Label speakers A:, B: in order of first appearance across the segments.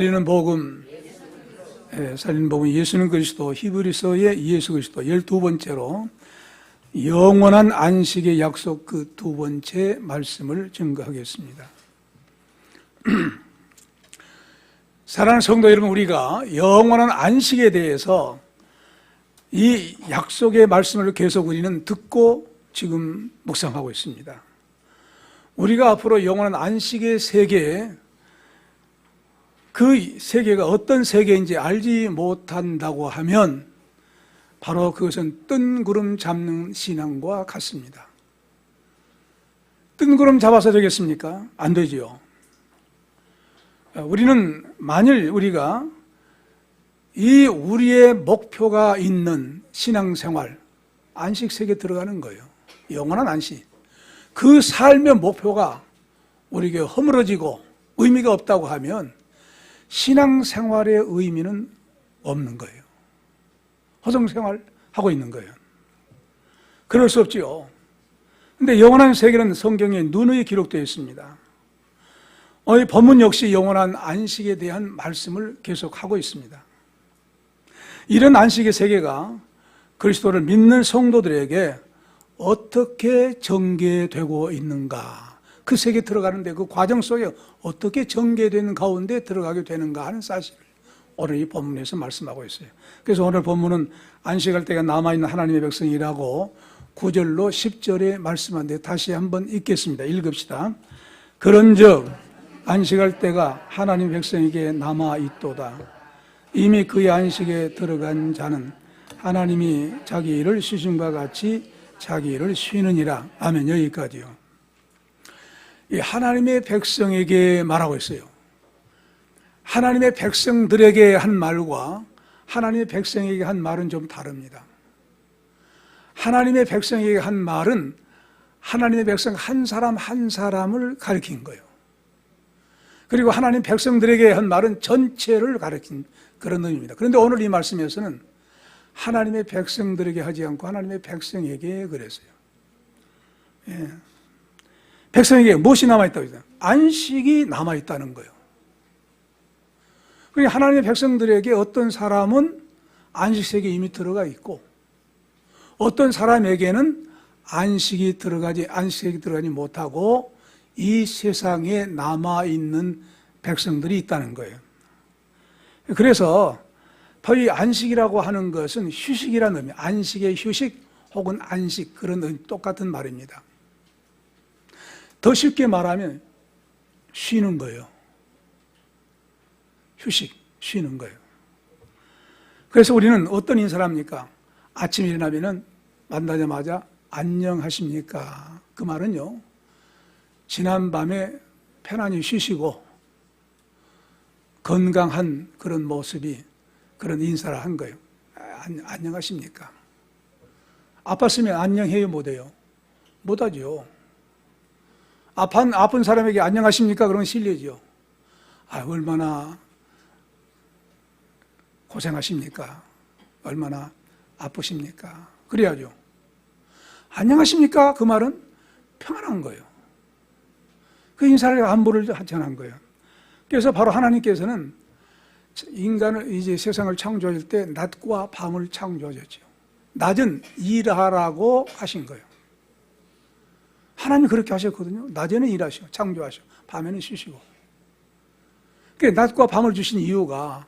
A: 살리는 복음, 살리는 복음 예수는 그리스도, 히브리서의 예수 그리스도 12번째로 영원한 안식의 약속 그 두 번째 말씀을 증거하겠습니다. 사랑하는 성도 여러분, 우리가 영원한 안식에 대해서 이 약속의 말씀을 계속 우리는 듣고 지금 묵상하고 있습니다. 우리가 앞으로 영원한 안식의 세계에 그 세계가 어떤 세계인지 알지 못한다고 하면 바로 그것은 뜬구름 잡는 신앙과 같습니다. 뜬구름 잡아서 되겠습니까? 안 되지요. 우리는 만일 우리가 이 우리의 목표가 있는 신앙생활, 안식 세계에 들어가는 거예요. 영원한 안식. 그 삶의 목표가 우리에게 허물어지고 의미가 없다고 하면 신앙생활의 의미는 없는 거예요. 허송생활하고 있는 거예요. 그럴 수 없지요. 그런데 영원한 세계는 성경에 누누이 기록되어 있습니다. 이 본문 역시 영원한 안식에 대한 말씀을 계속하고 있습니다. 이런 안식의 세계가 그리스도를 믿는 성도들에게 어떻게 전개되고 있는가, 그 세계에 들어가는데 그 과정 속에 어떻게 전개되는 가운데 들어가게 되는가 하는 사실을 오늘 이 본문에서 말씀하고 있어요. 그래서 오늘 본문은 안식할 때가 남아있는 하나님의 백성이라고 9절로 10절에 말씀하는데 다시 한번 읽겠습니다. 읽읍시다. 그런즉 안식할 때가 하나님의 백성에게 남아있도다. 이미 그의 안식에 들어간 자는 하나님이 자기 일을 쉬신 바 같이 자기 일을 쉬느니라. 아멘. 여기까지요. 이 하나님의 백성에게 말하고 있어요. 하나님의 백성들에게 한 말과 하나님의 백성에게 한 말은 좀 다릅니다. 하나님의 백성에게 한 말은 하나님의 백성 한 사람 한 사람을 가리킨 거예요. 그리고 하나님 백성들에게 한 말은 전체를 가리킨 그런 의미입니다. 그런데 오늘 이 말씀에서는 하나님의 백성들에게 하지 않고 하나님의 백성에게 그랬어요. 예. 백성에게 무엇이 남아있다고 했어요? 안식이 남아있다는 거예요. 그러니까 하나님의 백성들에게 어떤 사람은 안식세계에 이미 들어가 있고 어떤 사람에게는 안식세계에 들어가지 못하고 이 세상에 남아있는 백성들이 있다는 거예요. 그래서 이 안식이라고 하는 것은 휴식이라는 의미, 안식의 휴식 혹은 안식, 그런 의미, 똑같은 말입니다. 더 쉽게 말하면 쉬는 거예요. 휴식, 쉬는 거예요. 그래서 우리는 어떤 인사를 합니까? 아침에 일어나면 만나자마자 안녕하십니까? 그 말은요, 지난밤에 편안히 쉬시고 건강한 그런 모습이 그런 인사를 한 거예요. 안녕하십니까? 아팠으면 안녕해요, 못해요? 못하죠. 아픈 사람에게 안녕하십니까? 그러면 실례죠. 얼마나 고생하십니까? 얼마나 아프십니까? 그래야죠. 안녕하십니까? 그 말은 평안한 거예요. 그 인사를 안부를 전한 거예요. 그래서 바로 하나님께서는 인간을 이제 세상을 창조할 때 낮과 밤을 창조하셨죠. 낮은 일하라고 하신 거예요. 하나님 그렇게 하셨거든요. 낮에는 일하시고 창조하시고 밤에는 쉬시고. 그러니까 낮과 밤을 주신 이유가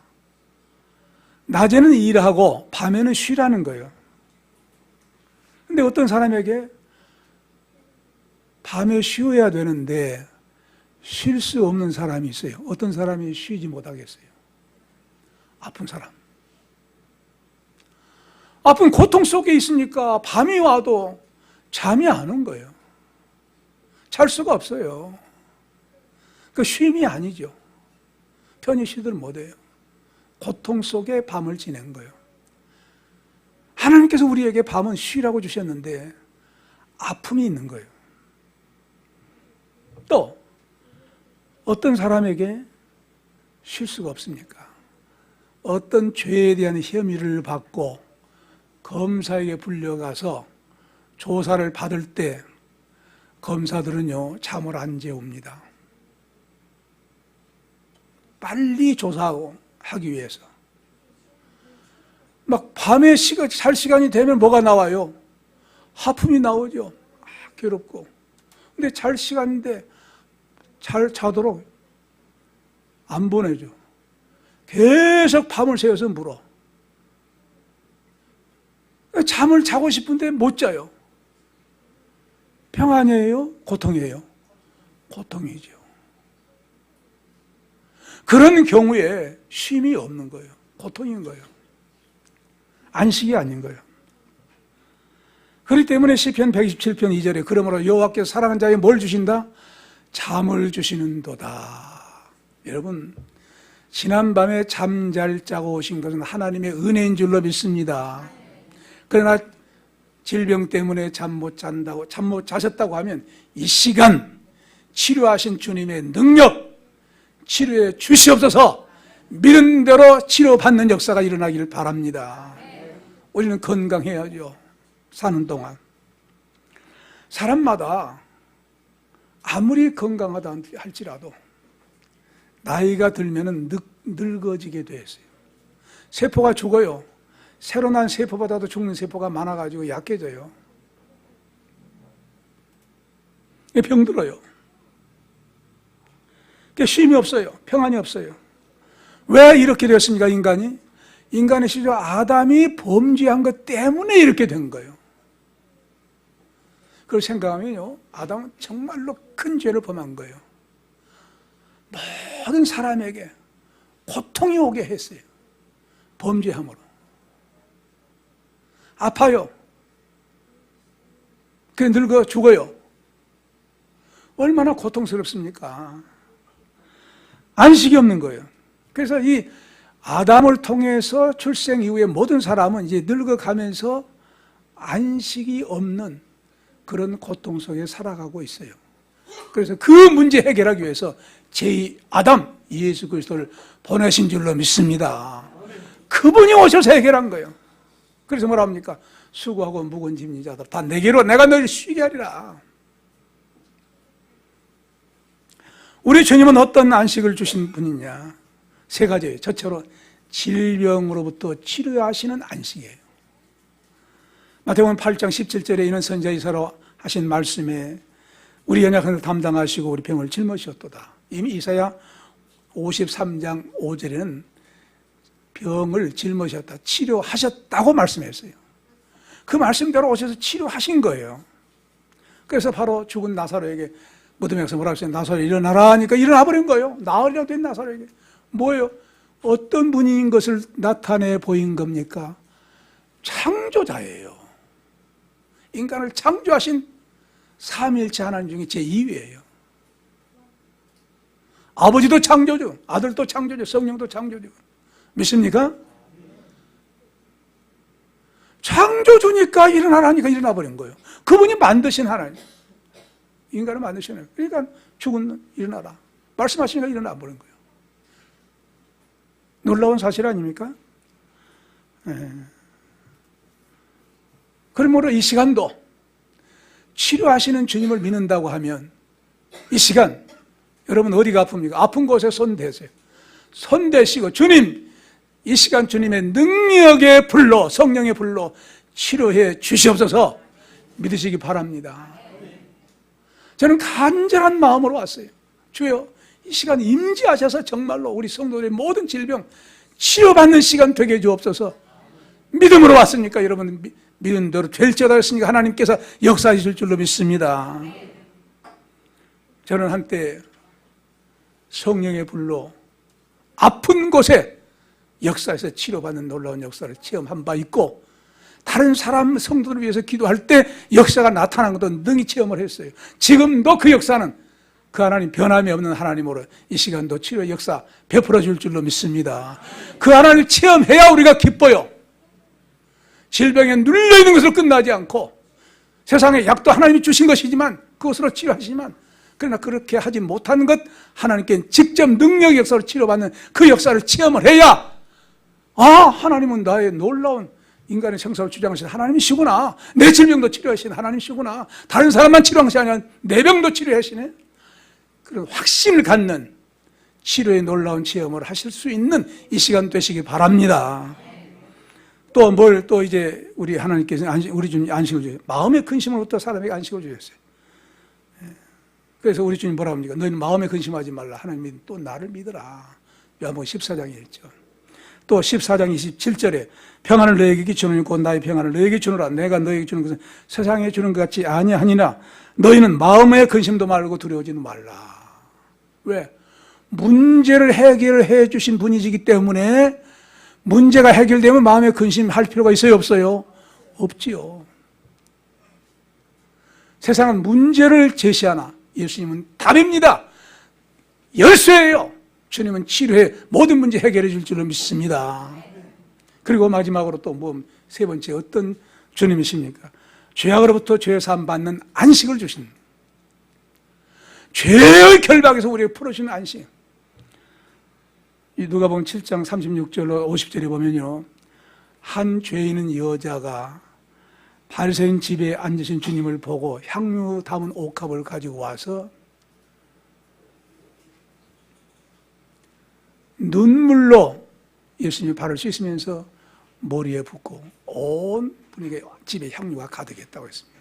A: 낮에는 일하고 밤에는 쉬라는 거예요. 근데 어떤 사람에게 밤에 쉬어야 되는데 쉴 수 없는 사람이 있어요. 어떤 사람이 쉬지 못하겠어요? 아픈 사람. 아픈 고통 속에 있으니까 밤이 와도 잠이 안 온 거예요. 잘 수가 없어요. 그 쉼이 아니죠. 편히 쉬들 못해요. 고통 속에 밤을 지낸 거예요. 하나님께서 우리에게 밤은 쉬라고 주셨는데 아픔이 있는 거예요. 또 어떤 사람에게 쉴 수가 없습니까? 어떤 죄에 대한 혐의를 받고 검사에게 불려가서 조사를 받을 때 검사들은요 잠을 안 재웁니다. 빨리 조사하고 하기 위해서 막 밤에 잘 시간이 되면 뭐가 나와요? 하품이 나오죠. 괴롭고. 근데 잘 시간인데 잘 자도록 안 보내죠. 계속 밤을 새워서 물어. 잠을 자고 싶은데 못 자요. 평안이에요? 고통이에요? 고통이죠. 그런 경우에 쉼이 없는 거예요. 고통인 거예요. 안식이 아닌 거예요. 그렇기 때문에 시편 127편 2절에 그러므로 여호와께서 사랑하는 자에게 뭘 주신다? 잠을 주시는도다. 여러분, 지난밤에 잠잘 자고 오신 것은 하나님의 은혜인 줄로 믿습니다. 그러나 질병 때문에 잠 못 잔다고, 잠 못 자셨다고 하면 이 시간 치료하신 주님의 능력 치료해 주시옵소서. 믿은 대로 치료받는 역사가 일어나기를 바랍니다. 우리는 건강해야죠. 사는 동안 사람마다 아무리 건강하다 할지라도 나이가 들면은 늙어지게 돼 있어요. 세포가 죽어요. 새로 난 세포보다도 죽는 세포가 많아가지고 약해져요. 병들어요. 쉼이 없어요. 평안이 없어요. 왜 이렇게 됐습니까? 인간의 시조 아담이 범죄한 것 때문에 이렇게 된 거예요. 그걸 생각하면요, 아담은 정말로 큰 죄를 범한 거예요. 모든 사람에게 고통이 오게 했어요. 범죄함으로. 아파요. 그래 늙어 죽어요. 얼마나 고통스럽습니까? 안식이 없는 거예요. 그래서 이 아담을 통해서 출생 이후에 모든 사람은 이제 늙어가면서 안식이 없는 그런 고통 속에 살아가고 있어요. 그래서 그 문제 해결하기 위해서 제2 아담 예수 그리스도를 보내신 줄로 믿습니다. 그분이 오셔서 해결한 거예요. 그래서 뭐라 합니까? 수고하고 무거운 짐진 자들 다 내게로 내가 너희를 쉬게 하리라. 우리 주님은 어떤 안식을 주신 분이냐? 세 가지예요. 첫째로 질병으로부터 치료하시는 안식이에요. 마태복음 8장 17절에 이런 선지자 이사로 하신 말씀에 우리 연약한 을 담당하시고 우리 병을 짊으셨도다. 이미 이사야 53장 5절에는 병을 짊으셨다, 치료하셨다고 말씀했어요. 그 말씀대로 오셔서 치료하신 거예요. 그래서 바로 죽은 나사로에게 무덤에 가서 뭐라고 했어요? 나사로 일어나라 하니까 일어나 버린 거예요. 나으리라고 된 나사로에게. 뭐예요? 어떤 분인 것을 나타내 보인 겁니까? 창조자예요. 인간을 창조하신 삼위일체 하나님 중에 제2위예요. 아버지도 창조주, 아들도 창조주, 성령도 창조주. 믿습니까? 창조주니까 일어나라니까 일어나 버린 거예요. 그분이 만드신 하나님. 인간을 만드신 하나님. 그러니까 죽은 일어나라. 말씀하시니까 일어나 버린 거예요. 놀라운 사실 아닙니까? 그러므로 이 시간도 치료하시는 주님을 믿는다고 하면 이 시간 여러분 어디가 아픕니까? 아픈 곳에 손 대세요. 손 대시고 주님, 이 시간 주님의 능력의 불로, 성령의 불로 치료해 주시옵소서 믿으시기 바랍니다. 저는 간절한 마음으로 왔어요. 주여, 이 시간 임재하셔서 정말로 우리 성도들의 모든 질병 치료받는 시간 되게 주옵소서. 믿음으로 왔으니까 여러분 믿은 대로 될지어다 했으니까 하나님께서 역사하실 줄로 믿습니다. 저는 한때 성령의 불로 아픈 곳에 역사에서 치료받는 놀라운 역사를 체험한 바 있고, 다른 사람 성도를 위해서 기도할 때 역사가 나타난 것도 능히 체험을 했어요. 지금도 그 역사는 그 하나님 변함이 없는 하나님으로 이 시간도 치료 역사 베풀어 줄 줄로 믿습니다. 그 하나님을 체험해야 우리가 기뻐요. 질병에 눌려있는 것으로 끝나지 않고 세상에 약도 하나님이 주신 것이지만 그것으로 치료하시지만, 그러나 그렇게 하지 못한 것 하나님께 직접 능력 역사로 치료받는 그 역사를 체험을 해야, 아, 하나님은 나의 놀라운 인간의 생사를 주장하신 하나님이시구나, 내 질병도 치료하시는 하나님이시구나, 다른 사람만 치료하시는 아니라 내 병도 치료하시네, 그런 확신을 갖는 치료의 놀라운 체험을 하실 수 있는 이 시간 되시기 바랍니다. 또 뭘 또 이제 우리 하나님께서 우리 주님 안식을 주세요. 마음의 근심으로부터 사람에게 안식을 주셨어요. 그래서 우리 주님 뭐라고 합니까? 너희는 마음에 근심하지 말라. 하나님이 또 나를 믿어라. 요한복음 14장에 있죠. 또 14장 27절에 평안을 너에게 주노니 곧 나의 평안을 너에게 주노라. 내가 너에게 주는 것은 세상에 주는 것 같지 아니하니라. 너희는 마음의 근심도 말고 두려워지는 말라. 왜? 문제를 해결해 주신 분이시기 때문에 문제가 해결되면 마음의 근심할 필요가 있어요, 없어요? 없지요. 세상은 문제를 제시하나 예수님은 답입니다. 열쇠예요. 주님은 치료해 모든 문제 해결해 줄 줄로 믿습니다. 그리고 마지막으로 또 세 번째 어떤 주님이십니까? 죄악으로부터 죄 사함 받는 안식을 주신, 죄의 결박에서 우리에게 풀어주는 안식. 이 누가복음 7장 36절로 50절에 보면요, 한 죄 있는 여자가 바리새인 집에 앉으신 주님을 보고 향유 담은 옥합을 가지고 와서 눈물로 예수님의 발을 씻으면서 머리에 붓고 온 분에게 집에 향유가 가득했다고 했습니다.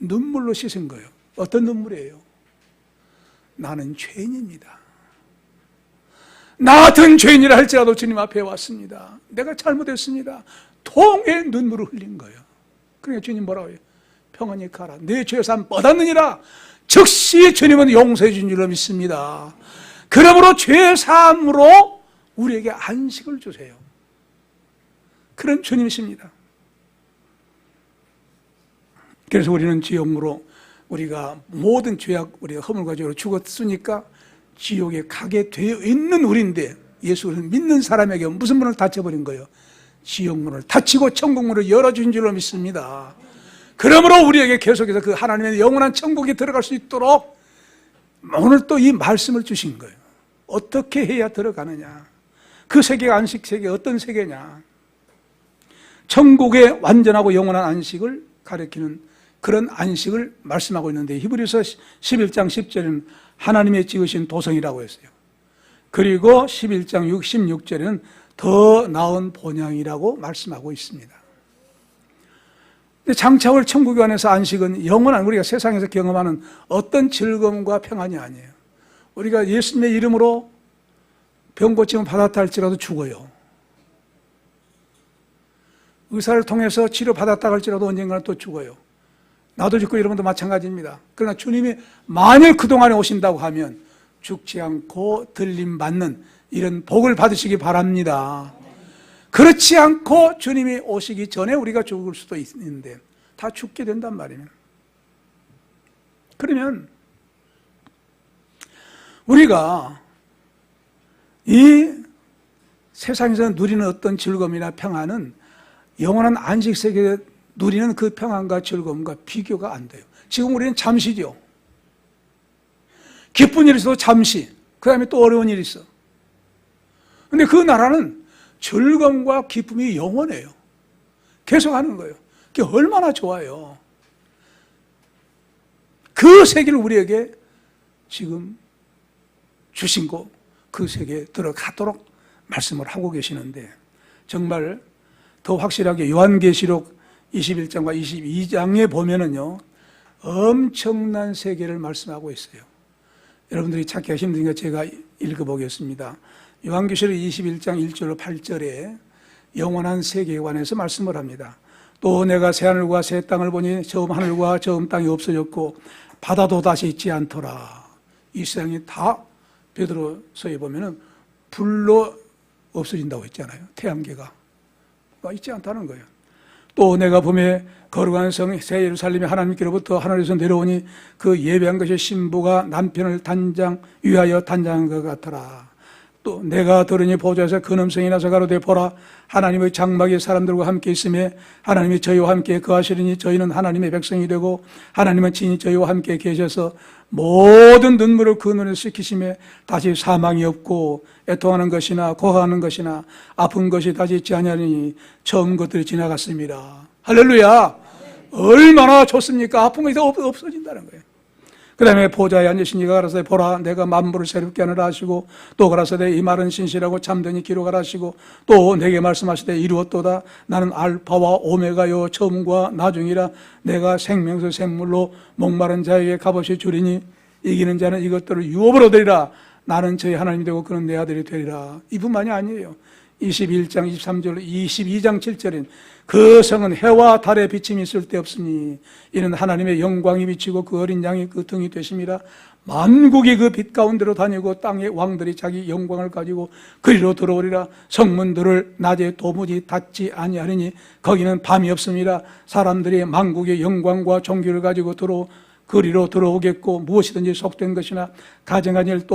A: 눈물로 씻은 거예요. 어떤 눈물이에요? 나는 죄인입니다. 나 같은 죄인이라 할지라도 주님 앞에 왔습니다. 내가 잘못했습니다. 통의 눈물을 흘린 거예요. 그러니까 주님 뭐라고 해요? 평안히 가라. 내 죄사함 뻗었느니라. 즉시 주님은 용서해 준 줄로 믿습니다. 그러므로 죄사함으로 우리에게 안식을 주세요. 그런 주님이십니다. 그래서 우리는 지옥으로 우리가 모든 죄악, 우리가 허물과 죄로 죽었으니까 지옥에 가게 되어 있는 우리인데 예수를 믿는 사람에게 무슨 문을 닫혀버린 거예요? 지옥문을 닫히고 천국문을 열어준 줄로 믿습니다. 그러므로 우리에게 계속해서 그 하나님의 영원한 천국에 들어갈 수 있도록 오늘 또 이 말씀을 주신 거예요. 어떻게 해야 들어가느냐? 그 세계가 안식 세계 어떤 세계냐? 천국의 완전하고 영원한 안식을 가리키는 그런 안식을 말씀하고 있는데 히브리서 11장 10절에는 하나님의 지으신 도성이라고 했어요. 그리고 11장 16절에는 더 나은 본향이라고 말씀하고 있습니다. 장차 올 천국에 관해서 안식은 영원한 우리가 세상에서 경험하는 어떤 즐거움과 평안이 아니에요. 우리가 예수님의 이름으로 병 고침을 받았다 할지라도 죽어요. 의사를 통해서 치료 받았다 할지라도 언젠가는 또 죽어요. 나도 죽고 여러분도 마찬가지입니다. 그러나 주님이 만일 그동안에 오신다고 하면 죽지 않고 들림받는 이런 복을 받으시기 바랍니다. 그렇지 않고 주님이 오시기 전에 우리가 죽을 수도 있는데 다 죽게 된단 말이에요. 그러면 우리가 이 세상에서 누리는 어떤 즐거움이나 평안은 영원한 안식세계에 누리는 그 평안과 즐거움과 비교가 안 돼요. 지금 우리는 잠시죠. 기쁜 일이 있어도 잠시, 그 다음에 또 어려운 일이 있어. 근데 그 나라는 즐거움과 기쁨이 영원해요. 계속 하는 거예요. 그게 얼마나 좋아요. 그 세계를 우리에게 지금 주신 거, 그 세계에 들어가도록 말씀을 하고 계시는데 정말 더 확실하게 요한계시록 21장과 22장에 보면은요, 엄청난 세계를 말씀하고 있어요. 여러분들이 찾기가 힘드니까 제가 읽어보겠습니다. 요한계시록 21장 1절로 8절에 영원한 세계에 관해서 말씀을 합니다. 또 내가 새 하늘과 새 땅을 보니 처음 하늘과 처음 땅이 없어졌고 바다도 다시 있지 않더라. 이 세상이 다 베드로서에 보면은 불로 없어진다고 했잖아요. 태양계가 있지 않다는 거예요. 또 내가 봄에 거룩한 성 새 예루살렘이 하나님께로부터 하늘에서 내려오니 그 예배한 것의 신부가 남편을 위하여 단장한 것 같더라. 또 내가 들으니 보좌에서 큰 음성이 나서 가로되 보라 하나님의 장막이 사람들과 함께 있으며 하나님이 저희와 함께 거하시리니 저희는 하나님의 백성이 되고 하나님은 친히 저희와 함께 계셔서 모든 눈물을 그 눈에 씻기시며 다시 사망이 없고 애통하는 것이나 고하는 것이나 아픈 것이 다시 있지 아니하니 처음 것들이 지나갔습니다. 할렐루야. 얼마나 좋습니까? 아픈 것이 없어진다는 거예요. 그 다음에 보좌에 앉으신 이가 가라사대 보라 내가 만물을 새롭게 하느라 하시고 또 가라사대 이 말은 신실하고 참되니 기록하라 하시고 또 내게 말씀하시되 이루었도다 나는 알파와 오메가요 처음과 나중이라 내가 생명수 생물로 목마른 자에게 값없이 주리니 이기는 자는 이것들을 유업으로 얻으리라 나는 저희 하나님이 되고 그는 내 아들이 되리라. 이뿐만이 아니에요. 21장 23절 22장 7절인 그 성은 해와 달의 비침이 쓸데없으니 이는 하나님의 영광이 비치고 그 어린 양이 그 등이 되심이라 만국이 그 빛 가운데로 다니고 땅의 왕들이 자기 영광을 가지고 그리로 들어오리라 성문들을 낮에 도무지 닫지 아니하리니 거기는 밤이 없음이라 사람들이 만국의 영광과 존귀를 가지고 그리로 들어오겠고 무엇이든지 속된 것이나 가증한 일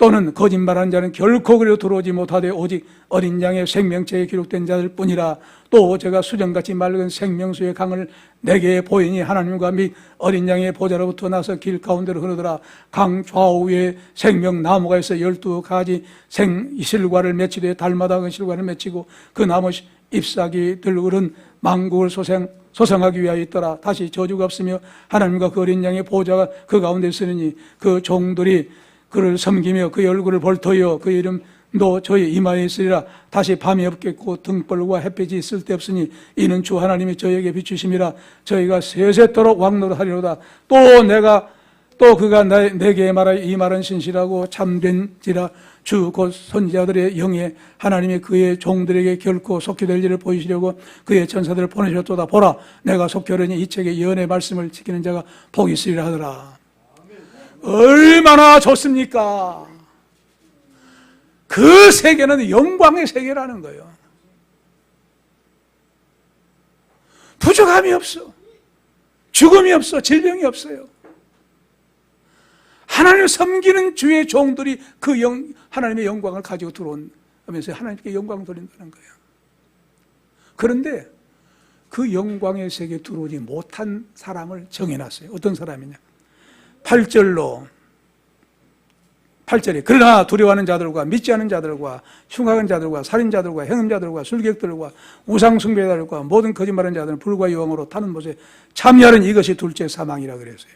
A: 또는 거짓말하는 자는 결코 그리로 들어오지 못하되 오직 어린 양의 생명체에 기록된 자들 뿐이라 또 제가 수정같이 맑은 생명수의 강을 내게 보이니 하나님과 및 어린 양의 보좌로부터 나서 길 가운데로 흐르더라 강 좌우에 생명나무가 있어 12가지 실과를 맺히되 달마다 그 실과를 맺히고 그 나무 잎사귀 들으른 만국을 소생하기 위하여 있더라 다시 저주가 없으며 하나님과 그 어린 양의 보좌가 그 가운데 있으니 그 종들이 그를 섬기며 그의 얼굴을 볼터여 그 이름도 저희 이마에 있으리라 다시 밤이 없겠고 등불과 햇빛이 쓸데없으니 이는 주 하나님이 저에게 비추심이라 저희가 세세토록 왕노릇하리로다 또 그가 내게 말하여 이 말은 신실하고 참된지라 주 곧 선지자들의 영에 하나님이 그의 종들에게 결코 속히 될 일을 보이시려고 그의 천사들을 보내셨도다 보라 내가 속히 하려니 이 책의 예언의 말씀을 지키는 자가 복이 있으리라 하더라. 얼마나 좋습니까? 그 세계는 영광의 세계라는 거예요. 부족함이 없어. 죽음이 없어. 질병이 없어요. 하나님을 섬기는 주의 종들이 하나님의 영광을 가지고 들어오면서 하나님께 영광을 돌린다는 거예요. 그런데 그 영광의 세계에 들어오지 못한 사람을 정해놨어요. 어떤 사람이냐? 8절에 그러나 두려워하는 자들과 믿지 않는 자들과 흉악한 자들과 살인자들과 행음자들과 술객들과 우상숭배자들과 모든 거짓말하는 자들은 불과 유황으로 타는 못에 참여하는 이것이 둘째 사망이라 그랬어요.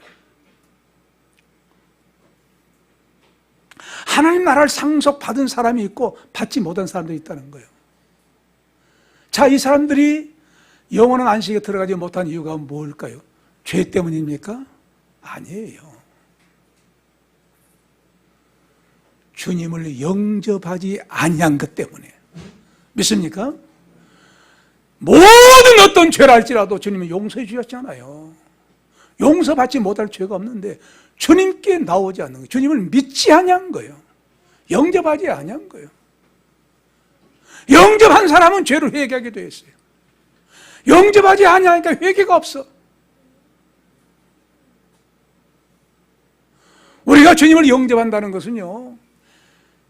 A: 하나님 나라를 상속받은 사람이 있고 받지 못한 사람들이 있다는 거예요. 자, 이 사람들이 영원한 안식에 들어가지 못한 이유가 뭘까요? 죄 때문입니까? 아니에요. 주님을 영접하지 아니한 것 때문에. 믿습니까? 모든 어떤 죄를 할지라도 주님은 용서해 주셨잖아요. 용서받지 못할 죄가 없는데 주님께 나오지 않는 거예요. 주님을 믿지 아니한 거예요. 영접하지 아니한 거예요. 영접한 사람은 죄를 회개하게 되어 있어요. 영접하지 아니하니까 회개가 없어. 우리가 주님을 영접한다는 것은요,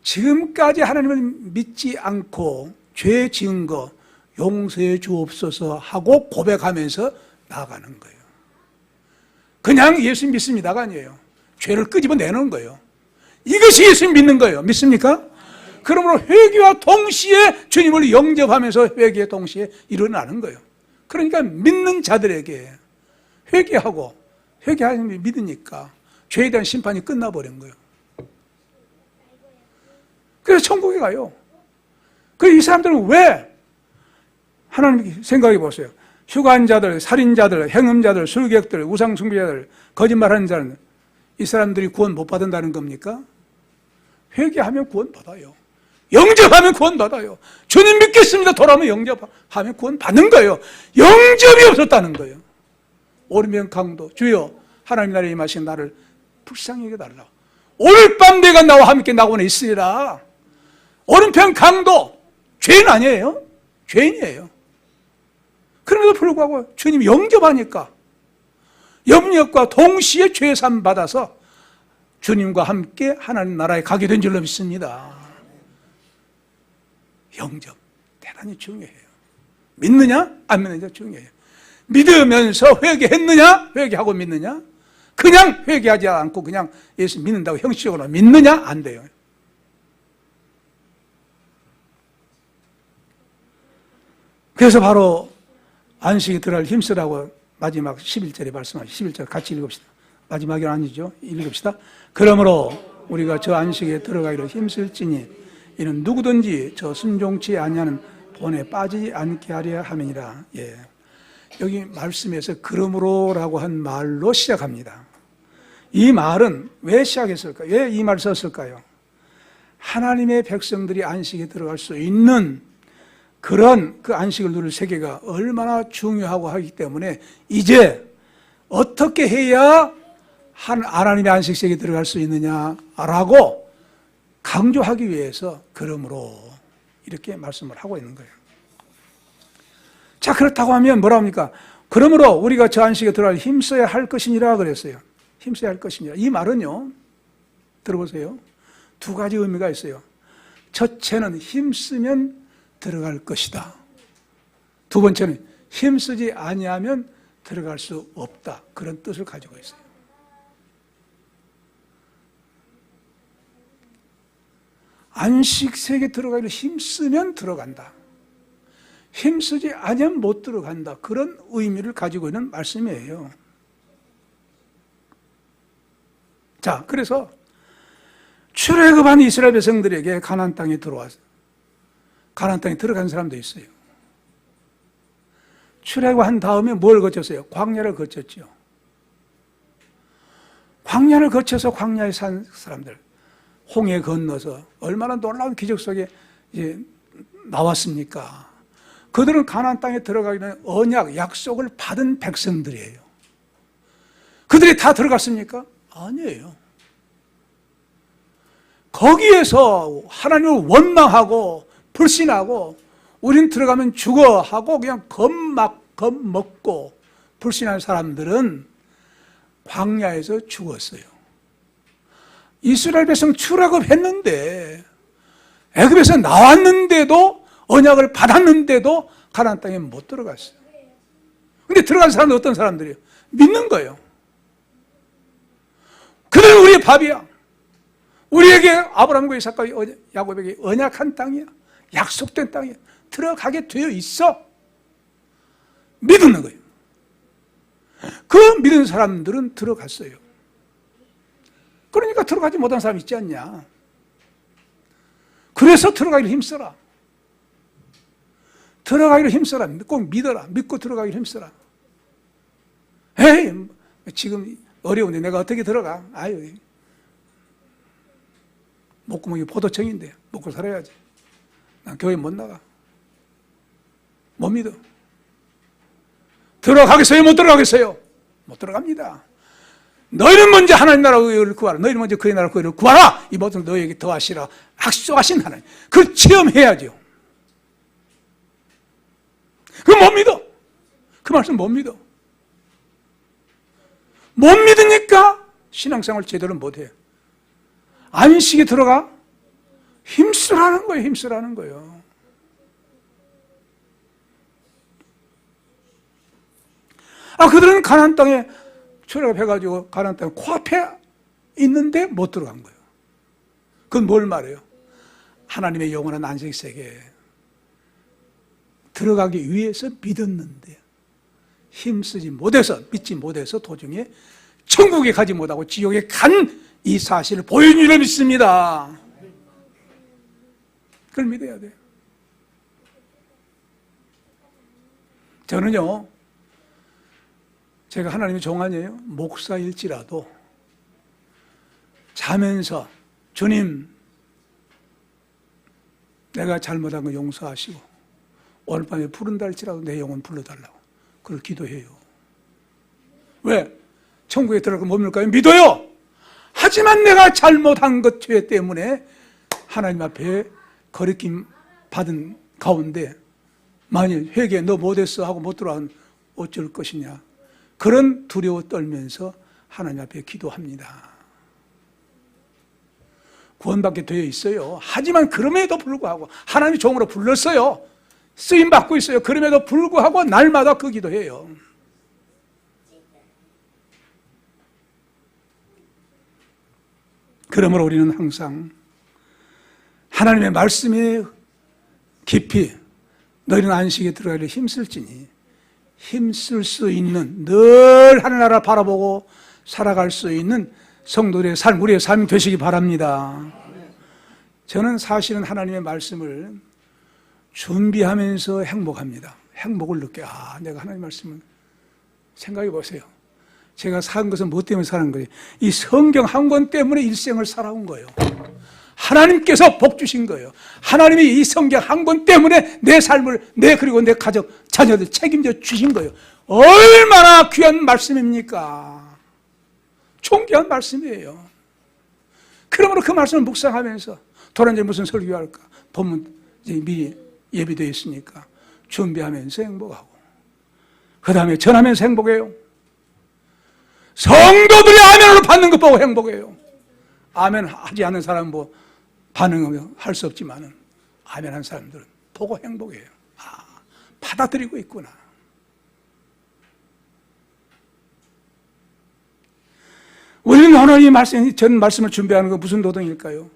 A: 지금까지 하나님을 믿지 않고 죄 지은 거 용서해 주옵소서 하고 고백하면서 나아가는 거예요. 그냥 예수 믿습니다가 아니에요. 죄를 끄집어내는 거예요. 이것이 예수 믿는 거예요. 믿습니까? 그러므로 회개와 동시에 주님을 영접하면서 회개의 동시에 일어나는 거예요. 그러니까 믿는 자들에게 회개하는 믿으니까 죄에 대한 심판이 끝나버린 거예요. 그래서 천국에 가요. 이 사람들은 왜? 하나님 생각해 보세요. 휴관자들, 살인자들, 행음자들, 술객들, 우상숭배자들, 거짓말하는 자는 이 사람들이 구원 못 받는다는 겁니까? 회개하면 구원 받아요. 영접하면 구원 받아요. 주님 믿겠습니다. 돌아오면 영접하면 구원 받는 거예요. 영접이 없었다는 거예요. 오르면 강도, 주여 하나님 나라에 임하신 나를 불쌍히 여겨달라. 오늘 밤 내가 나와 함께 낙원에 있으리라. 오른편 강도, 죄인 아니에요? 죄인이에요. 그럼에도 불구하고 주님이 영접하니까 영접과 동시에 죄산 받아서 주님과 함께 하나님 나라에 가게 된 줄로 믿습니다. 영접, 대단히 중요해요. 믿느냐 안 믿느냐 중요해요. 믿으면서 회개했느냐, 회개하고 믿느냐, 그냥 회개하지 않고 그냥 예수 믿는다고 형식적으로 믿느냐 안 돼요. 그래서 바로 안식에 들어갈 힘쓰라고 마지막 11절에 말씀하시죠. 11절 같이 읽읍시다. 마지막이 아니죠. 읽읍시다. 그러므로 우리가 저 안식에 들어가기로 힘쓸지니 이는 누구든지 저 순종치 아니하는 본에 빠지지 않게 하려 함이니라. 예. 여기 말씀에서 그러므로라고 한 말로 시작합니다. 이 말은 왜 시작했을까요? 왜 이 말을 썼을까요? 하나님의 백성들이 안식에 들어갈 수 있는 그런 그 안식을 누릴 세계가 얼마나 중요하고 하기 때문에 이제 어떻게 해야 하나님의 안식 세계에 들어갈 수 있느냐라고 강조하기 위해서 그러므로 이렇게 말씀을 하고 있는 거예요. 자, 그렇다고 하면 뭐라 합니까? 그러므로 우리가 저 안식에 들어갈 힘써야 할 것이니라 그랬어요. 힘써야 할 것이니라. 이 말은요, 들어보세요. 두 가지 의미가 있어요. 첫째는 힘쓰면 들어갈 것이다. 두 번째는 힘쓰지 아니하면 들어갈 수 없다. 그런 뜻을 가지고 있어요. 안식세계에 들어가기로 힘쓰면 들어간다. 힘쓰지 않으면 못 들어간다. 그런 의미를 가지고 있는 말씀이에요. 자, 그래서 출애굽한 이스라엘 백성들에게 가나안 땅에 들어와서 가나안 땅에 들어간 사람도 있어요. 출애굽한 다음에 뭘 거쳤어요? 광야를 거쳤죠. 광야를 거쳐서 광야에 산 사람들, 홍해 건너서 얼마나 놀라운 기적 속에 이제 나왔습니까? 그들은 가나안 땅에 들어가기는 언약, 약속을 받은 백성들이에요. 그들이 다 들어갔습니까? 아니에요. 거기에서 하나님을 원망하고 불신하고 우린 들어가면 죽어 하고 그냥 겁먹고 불신한 사람들은 광야에서 죽었어요. 이스라엘 백성 출애굽했는데 애굽에서 나왔는데도 언약을 받았는데도 가나안 땅에 못 들어갔어요. 근데 들어간 사람은 어떤 사람들이에요? 믿는 거예요. 그들은 우리의 밥이야. 우리에게 아브라함과 이삭과 야곱에게 언약한 땅이야. 약속된 땅이야. 들어가게 되어 있어. 믿는 거예요. 그 믿은 사람들은 들어갔어요. 그러니까 들어가지 못한 사람 있지 않냐. 그래서 들어가기를 힘써라. 들어가기를 힘써라. 꼭 믿어라. 믿고 들어가기를 힘써라. 에이, 지금 어려운데 내가 어떻게 들어가? 아유, 목구멍이 포도청인데 먹고 살아야지. 난 교회 못 나가. 못 믿어. 들어가겠어요? 못 들어가겠어요? 못 들어갑니다. 너희는 먼저 하나님 나라의 의를 구하라. 너희는 먼저 그의 나라의 의를 구하라. 이 모든 너희에게 더하시라. 약속하신 하나님. 그걸 체험해야죠. 그거 못 믿어. 그 말씀 못 믿어. 못 믿으니까 신앙생활 제대로 못해요. 안식에 들어가? 힘쓰라는 거예요. 힘쓰라는 거예요. 그들은 가나안 땅에 출애굽해가지고 가나안 땅에 코앞에 있는데 못 들어간 거예요. 그건 뭘 말해요? 하나님의 영원한 안식 세계에 들어가기 위해서 믿었는데 힘쓰지 못해서, 믿지 못해서 도중에 천국에 가지 못하고 지옥에 간 이 사실을 보여준 줄을 믿습니다. 그걸 믿어야 돼요. 저는요, 제가 하나님의 종 아니에요? 목사일지라도 자면서 주님, 내가 잘못한 거 용서하시고 오늘 밤에 부른다 할지라도 내 영혼 불러달라고 그걸 기도해요. 왜? 천국에 들어가면 뭡니까? 믿어요. 하지만 내가 잘못한 것 죄 때문에 하나님 앞에 거리낌 받은 가운데 만일 회개 너 못했어 하고 못 들어가면 어쩔 것이냐. 그런 두려워 떨면서 하나님 앞에 기도합니다. 구원받게 되어 있어요. 하지만 그럼에도 불구하고 하나님이 종으로 불렀어요. 쓰임받고 있어요. 그럼에도 불구하고 날마다 그 기도해요. 그러므로 우리는 항상 하나님의 말씀에 깊이 너희는 안식에 들어가려 힘쓸지니 힘쓸 수 있는 늘 하늘나라 바라보고 살아갈 수 있는 성도들의 삶, 우리의 삶이 되시기 바랍니다. 저는 사실은 하나님의 말씀을 준비하면서 행복합니다. 행복을 느껴요. 내가 하나님 말씀을 생각해 보세요. 제가 산 것은 뭐 때문에 사는 거예요? 이 성경 한 권 때문에 일생을 살아온 거예요. 하나님께서 복 주신 거예요. 하나님이 이 성경 한 권 때문에 내 삶을, 그리고 내 가족, 자녀들 책임져 주신 거예요. 얼마나 귀한 말씀입니까? 존귀한 말씀이에요. 그러므로 그 말씀을 묵상하면서 도란지 무슨 설교할까? 본문 이제 미리 예비되어 있으니까 준비하면서 행복하고, 그 다음에 전하면서 행복해요. 성도들이 아멘으로 받는 것 보고 행복해요. 아멘 하지 않는 사람은 뭐 반응을 할 수 없지만은 아멘 한 사람들은 보고 행복해요. 받아들이고 있구나. 우리는 하나님의 말씀, 전 말씀을 준비하는 건 무슨 노동일까요?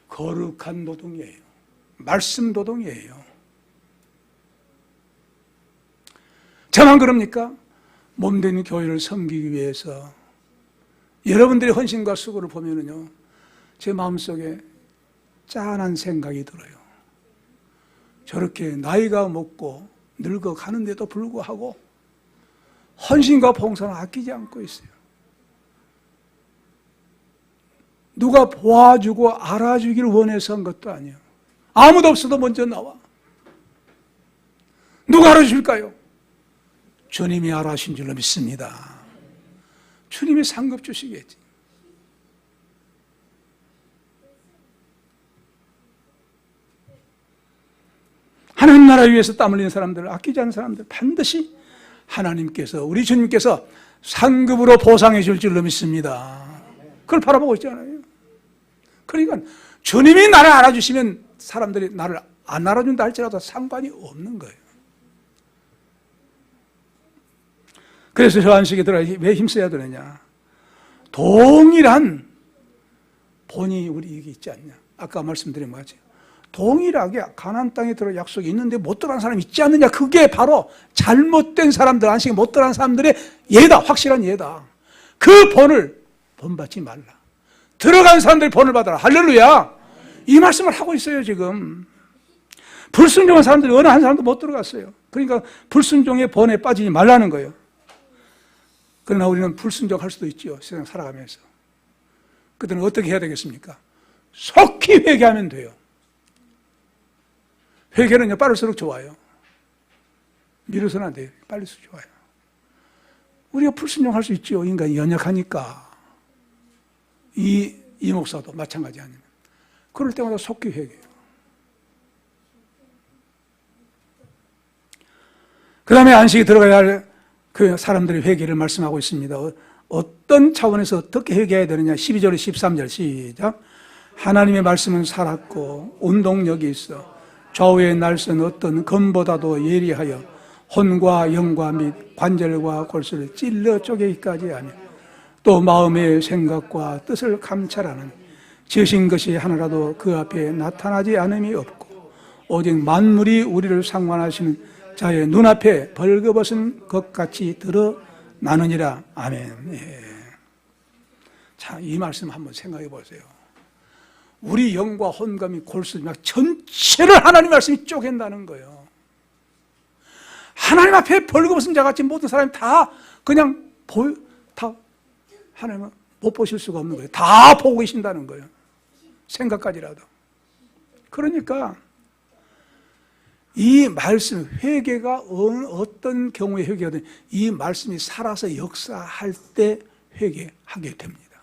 A: 거룩한 노동이에요. 말씀 노동이에요. 저만 그럽니까? 몸된 교회를 섬기기 위해서 여러분들의 헌신과 수고를 보면은요, 제 마음속에 짠한 생각이 들어요. 저렇게 나이가 먹고 늙어가는데도 불구하고 헌신과 봉사는 아끼지 않고 있어요. 누가 보아주고 알아주기를 원해서 한 것도 아니에요. 아무도 없어도 먼저 나와. 누가 알아줄까요? 주님이 알아주신 줄로 믿습니다. 주님이 상급 주시겠지. 하나님 나라 위해서 땀 흘리는 사람들, 아끼지 않는 사람들 반드시 하나님께서, 우리 주님께서 상급으로 보상해 줄 줄로 믿습니다. 그걸 바라보고 있잖아요. 그러니까 주님이 나를 알아주시면 사람들이 나를 안 알아준다 할지라도 상관이 없는 거예요. 그래서 저 안식에 들어야 왜 힘써야 되느냐? 동일한 본이 우리에게 있지 않냐? 아까 말씀드린 거지. 동일하게 가나안 땅에 들어 약속이 있는데 못 들어간 사람이 있지 않느냐? 그게 바로 잘못된 사람들, 안식에 못 들어간 사람들의 예다, 확실한 예다. 그 본을 본받지 말라. 들어간 사람들이 본을 받아라. 할렐루야. 이 말씀을 하고 있어요, 지금. 불순종한 사람들이 어느 한 사람도 못 들어갔어요. 그러니까 불순종의 본에 빠지지 말라는 거예요. 그러나 우리는 불순종할 수도 있죠, 세상 살아가면서. 그때는 어떻게 해야 되겠습니까? 속히 회개하면 돼요. 회개는요, 빠를수록 좋아요. 미뤄서는 안 돼요. 빠를수록 좋아요. 우리가 불순종할 수 있죠. 인간이 연약하니까. 이 목사도 마찬가지 아니면. 그럴 때마다 속히 회개해요. 그 다음에 안식에 들어가야 할 그 사람들의 회개를 말씀하고 있습니다. 어떤 차원에서 어떻게 회개해야 되느냐? 12절, 13절 시작. 하나님의 말씀은 살았고 운동력이 있어 좌우의 날선 어떤 검보다도 예리하여 혼과 영과 및 관절과 골수를 찔러 쪼개기까지 하며 또 마음의 생각과 뜻을 감찰하는 지으신 것이 하나라도 그 앞에 나타나지 않음이 없고 오직 만물이 우리를 상관하시는 자의 눈앞에 벌거벗은 것 같이 드러나느니라. 아멘. 예. 자, 이 말씀 한번 생각해 보세요. 우리 영과 혼과 및 골수 막 전체를 하나님 말씀이 쪼갠다는 거예요. 하나님 앞에 벌거벗은 자같이 모든 사람이 다 그냥 다 하나님은 못 보실 수가 없는 거예요. 다 보고 계신다는 거예요. 생각까지라도. 그러니까 이 말씀, 회개가 어떤 경우에 회개가 되냐, 이 말씀이 살아서 역사할 때 회개하게 됩니다.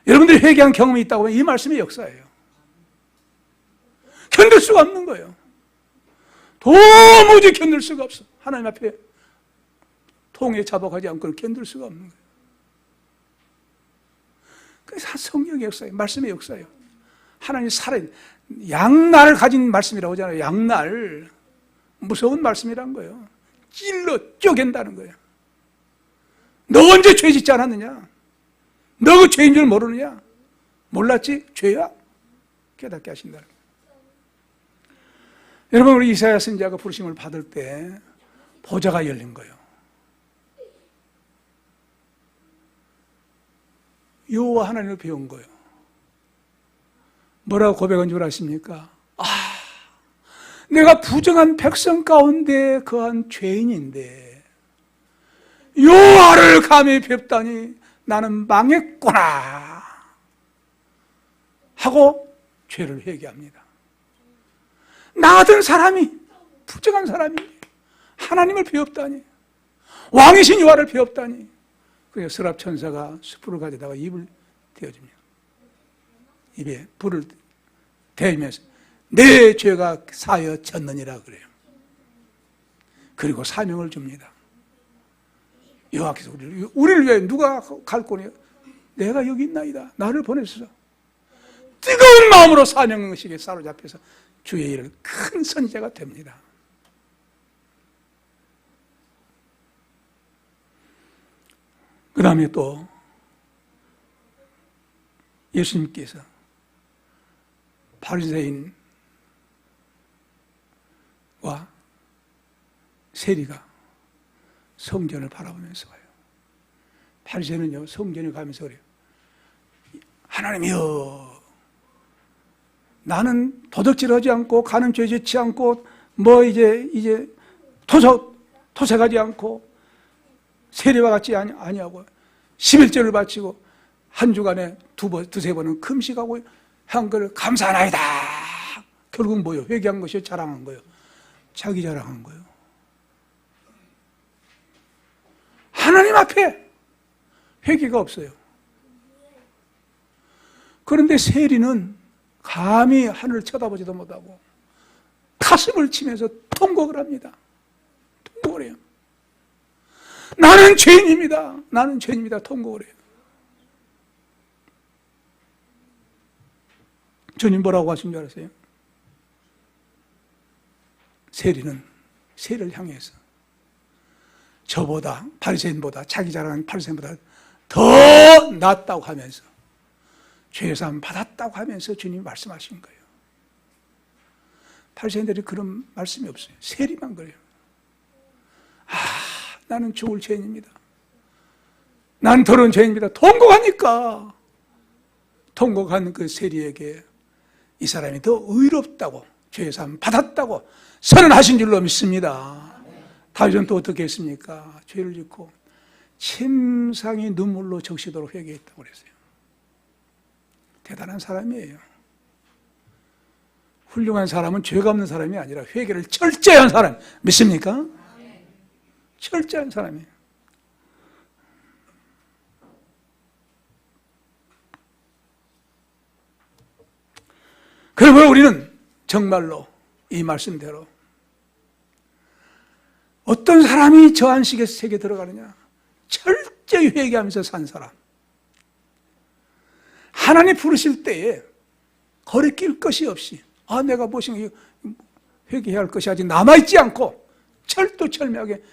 A: 여러분들이 회개한 경험이 있다고 하면 이 말씀이 역사예요. 견딜 수가 없는 거예요. 도무지 견딜 수가 없어. 하나님 앞에 통에 자복하지 않고는 견딜 수가 없는 거예요. 그래서 성경의 역사예요. 말씀의 역사예요. 하나님 살아요. 양날을 가진 말씀이라고 하잖아요. 양날. 무서운 말씀이란 거예요. 찔러 쪼갠다는 거예요. 너 언제 죄 짓지 않았느냐? 너 그 죄인 줄 모르느냐? 몰랐지? 죄야? 깨닫게 하신다는 거예요. 여러분, 우리 이사야 선지자가 부르심을 받을 때 보좌가 열린 거예요. 여호와 하나님을 배운 거예요. 뭐라고 고백한 줄 아십니까? 내가 부정한 백성 가운데 거한 죄인인데 여호와를 감히 뵙다니 나는 망했구나 하고 죄를 회개합니다. 나 같은 사람이, 부정한 사람이 하나님을 배웠다니, 왕이신 여호와를 배웠다니. 그래서 서랍 천사가 숯불을 가져다가 입을 대어줍니다. 입에 불을 대면서 내 죄가 사여졌느니라 그래요. 그리고 사명을 줍니다. 여호와께서 우리를 위해 누가 갈 거냐? 내가 여기 있나이다. 나를 보내소서. 뜨거운 마음으로 사명의식에 사로잡혀서 주의 일을 큰 선지자가 됩니다. 그 다음에 또 예수님께서 바리새인과 세리가 성전을 바라보면서 와요. 바리새인은요, 성전에 가면서 그래요. 하나님이여, 나는 도둑질하지 않고 가는 죄 짓지 않고 뭐 이제 토색하지 않고 세리와 같지 아니하고 11절을 바치고 한 주간에 두세 번은 금식하고 한 걸 감사하나이다. 결국 뭐요? 회개한 것이 자랑한 거예요. 자기 자랑한 거예요. 하나님 앞에 회개가 없어요. 그런데 세리는 감히 하늘을 쳐다보지도 못하고 가슴을 치면서 통곡을 합니다. 통곡을 해요. 나는 죄인입니다. 나는 죄인입니다. 통곡을 해요. 주님 뭐라고 하신 줄 아세요? 세리는 세리를 향해서 저보다, 바리새인보다, 자기 자랑하는 바리새인보다 더 낫다고 하면서 죄사함 받았다고 하면서 주님이 말씀하신 거예요. 바리새인들이 그런 말씀이 없어요. 세리만 그래요. 나는 죽을 죄인입니다. 난 더러운 죄인입니다. 통곡하니까 통곡한 그 세리에게 이 사람이 더 의롭다고, 죄사함 받았다고 선언하신 줄로 믿습니다. 다윗은 또 어떻게 했습니까? 죄를 짓고 침상이 눈물로 적시도록 회개했다고 그랬어요. 대단한 사람이에요. 훌륭한 사람은 죄가 없는 사람이 아니라 회개를 철저히 한 사람, 믿습니까? 철저한 사람이에요. 그러므로 우리는 정말로 이 말씀대로 어떤 사람이 저 안식의 세계에 들어가느냐? 철저히 회개하면서 산 사람. 하나님 부르실 때에 거리낄 것이 없이 내가 무엇인가 회개해야 할 것이 아직 남아있지 않고 철두철미하게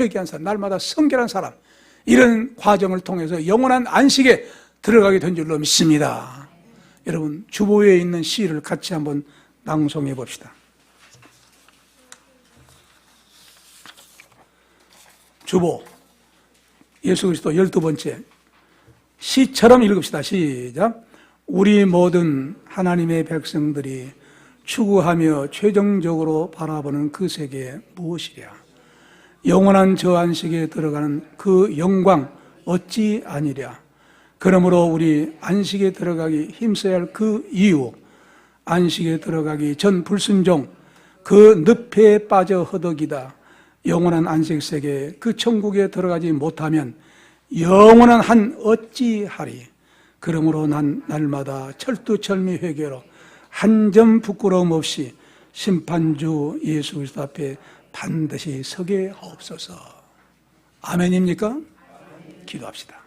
A: 회개한 사람, 날마다 성결한 사람, 이런 과정을 통해서 영원한 안식에 들어가게 된 줄로 믿습니다. 여러분, 주보에 있는 시를 같이 한번 낭송해 봅시다. 주보, 예수 그리스도 12번째 시처럼 읽읍시다. 시작. 우리 모든 하나님의 백성들이 추구하며 최종적으로 바라보는 그 세계 무엇이랴? 영원한 저 안식에 들어가는 그 영광 어찌 아니랴? 그러므로 우리 안식에 들어가기 힘써야 할 그 이유, 안식에 들어가기 전 불순종, 그 늪에 빠져 허덕이다. 영원한 안식 세계, 그 천국에 들어가지 못하면 영원한 한 어찌하리? 그러므로 난 날마다 철두철미 회개로 한 점 부끄러움 없이 심판주 예수 그리스도 앞에 반드시 서게 하옵소서. 아멘입니까? 기도합시다.